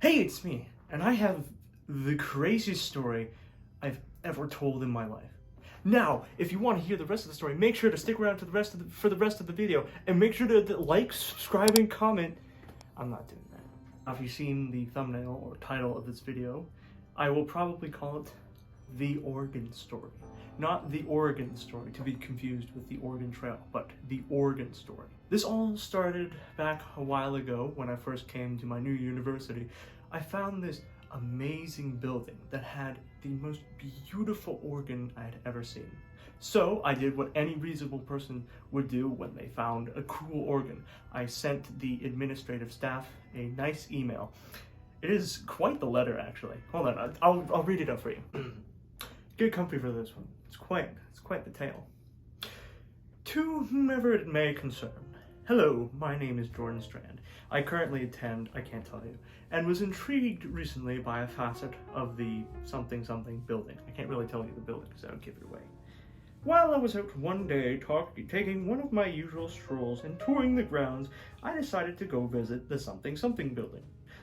Hey, it's me, and I have the craziest story I've ever told in my life. Now, if you want to hear the rest of the story, make sure to stick around to for the rest of the video, and make sure to like, subscribe, and comment. I'm not doing that. If you've seen the thumbnail or title of this video, I will probably call it The Oregon Story. Not The Oregon Story, to be confused with the Oregon Trail, but The Oregon Story. This all started back a while ago when I first came to my new university. I found this amazing building that had the most beautiful organ I had ever seen. So I did what any reasonable person would do when they found a cool organ. I sent the administrative staff a nice email. It is quite the letter, actually. Hold on, I'll read it up for you. Get comfy for this one. It's quite the tale. To whomever it may concern. Hello, my name is Jordan Strand. I currently attend, I can't tell you, and was intrigued recently by a facet of the something building. I can't really tell you the building, so I would give it away. While I was out one day taking one of my usual strolls and touring the grounds, I decided to go visit the something building.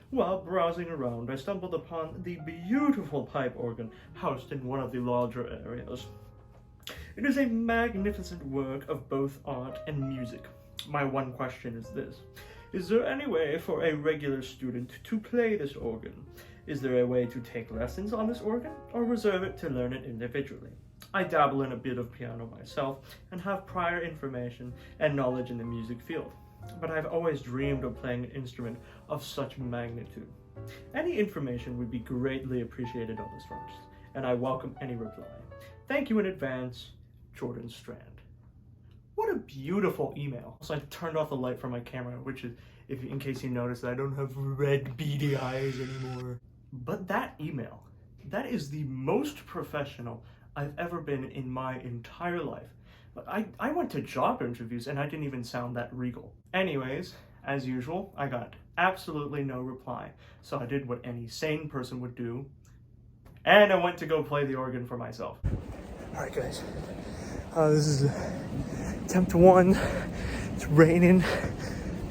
While browsing around, I stumbled upon the beautiful pipe organ housed in one of the larger areas. It is a magnificent work of both art and music. My one question is this. Is there any way for a regular student to play this organ? Is there a way to take lessons on this organ, or reserve it to learn it individually? I dabble in a bit of piano myself and have prior information and knowledge in the music field, but I've always dreamed of playing an instrument of such magnitude. Any information would be greatly appreciated on this front, and I welcome any reply. Thank you in advance, Jordan Strand. What a beautiful email. So I turned off the light from my camera, which is, in case you notice, I don't have red beady eyes anymore. But that email, that is the most professional I've ever been in my entire life. I went to job interviews and I didn't even sound that regal. Anyways, as usual, I got absolutely no reply. So I did what any sane person would do, and I went to go play the organ for myself. All right, guys. This is attempt one. It's raining.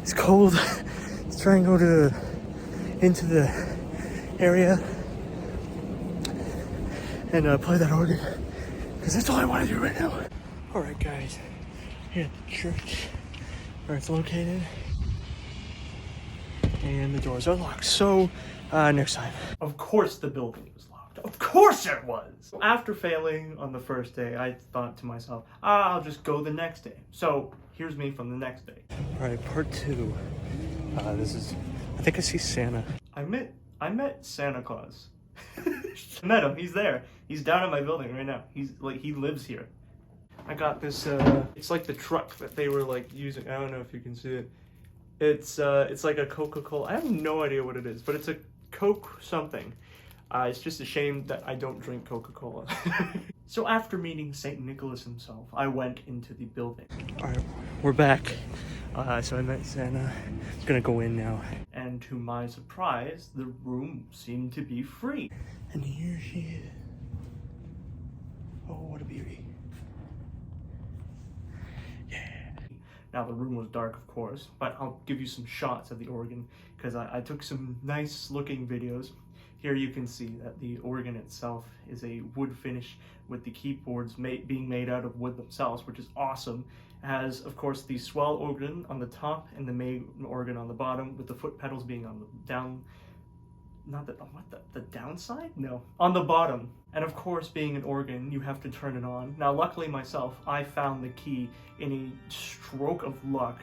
It's cold. Let's try and go into the area and play that organ, because that's all I want to do right now. All right, guys. Here at the church where it's located, and the doors are locked. So next time. Of course, the building was locked. Of course it was! After failing on the first day, I thought to myself, I'll just go the next day. So here's me from the next day. All right, part two. This is, I think I see Santa. I met Santa Claus. I met him, he's there. He's down at my building right now. He lives here. I got this, it's like the truck that they were like using. I don't know if you can see it. It's like a Coca-Cola. I have no idea what it is, but it's a Coke something. It's just a shame that I don't drink Coca-Cola. So after meeting St. Nicholas himself, I went into the building. All right, we're back. So I met Santa. I'm gonna go in now. And to my surprise, the room seemed to be free. And here she is. Oh, what a beauty. Yeah. Now the room was dark, of course, but I'll give you some shots of the organ because I took some nice looking videos. Here you can see that the organ itself is a wood finish with the keyboards being made out of wood themselves, which is awesome. It has, of course, the swell organ on the top and the main organ on the bottom, with the foot pedals being on the the downside? No, on the bottom. And of course, being an organ, you have to turn it on. Now, luckily myself, I found the key in a stroke of luck.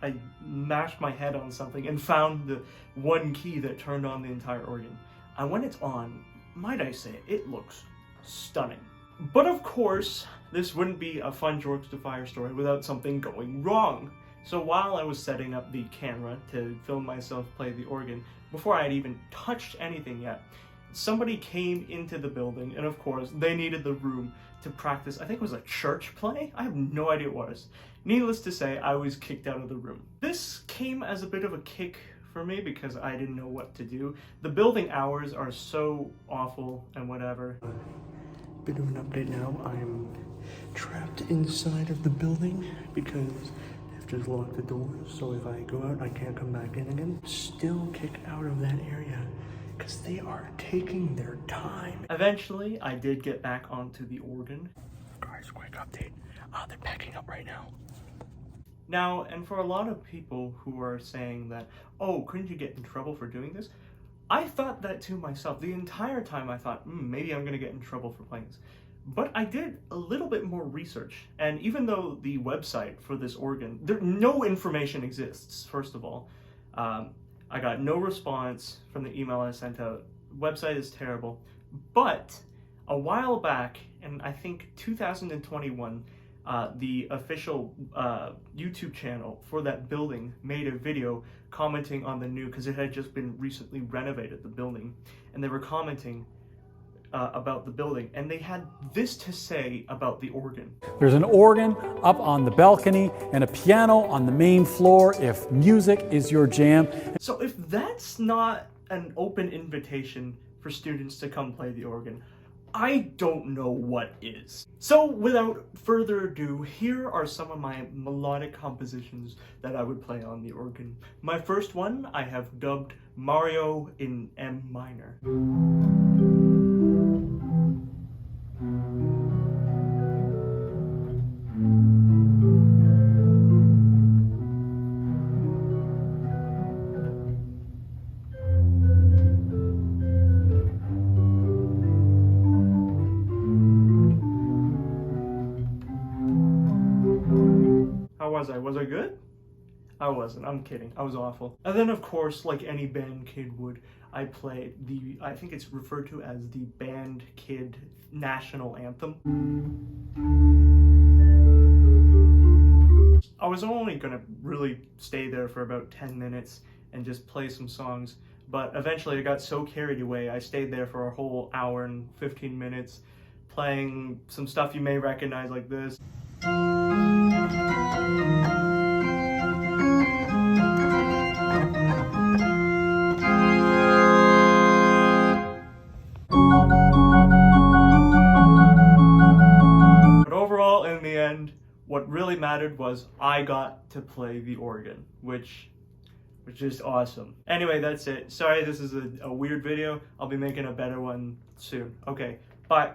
I mashed my head on something and found the one key that turned on the entire organ. And when it's on, might I say, it looks stunning. But of course, this wouldn't be a fun Jokes to Fire story without something going wrong. So while I was setting up the camera to film myself play the organ, before I had even touched anything yet, somebody came into the building, and of course, they needed the room to practice. I think it was a church play? I have no idea what it was. Needless to say, I was kicked out of the room. This came as a bit of a kick for me because I didn't know what to do. The building hours are so awful and whatever. Bit of an update now. I'm trapped inside of the building because I have to lock the doors. So if I go out, I can't come back in again. Still kicked out of that area because they are taking their time. Eventually, I did get back onto the organ. Guys, quick update. They're packing up right now. Now, and for a lot of people who are saying that, oh, couldn't you get in trouble for doing this? I thought that to myself. The entire time I thought, maybe I'm gonna get in trouble for playing this. But I did a little bit more research, and even though the website for this organ, no information exists, first of all. I got no response from the email I sent out. Website is terrible. But a while back, in I think 2021, the official YouTube channel for that building made a video commenting on the new, because it had just been recently renovated, the building, and they were commenting about the building, and they had this to say about the organ. There's an organ up on the balcony and a piano on the main floor if music is your jam. So if that's not an open invitation for students to come play the organ, I don't know what is. So without further ado, here are some of my melodic compositions that I would play on the organ. My first one I have dubbed Mario in M minor. Was I good? I wasn't. I'm kidding. I was awful. And then, of course, like any band kid would, I played I think it's referred to as the band kid national anthem. I was only gonna really stay there for about 10 minutes and just play some songs, but eventually I got so carried away, I stayed there for a whole hour and 15 minutes playing some stuff you may recognize, like this. But overall, in the end, what really mattered was I got to play the organ, which is awesome. Anyway, that's it. Sorry this is a weird video. I'll be making a better one soon. Okay, bye.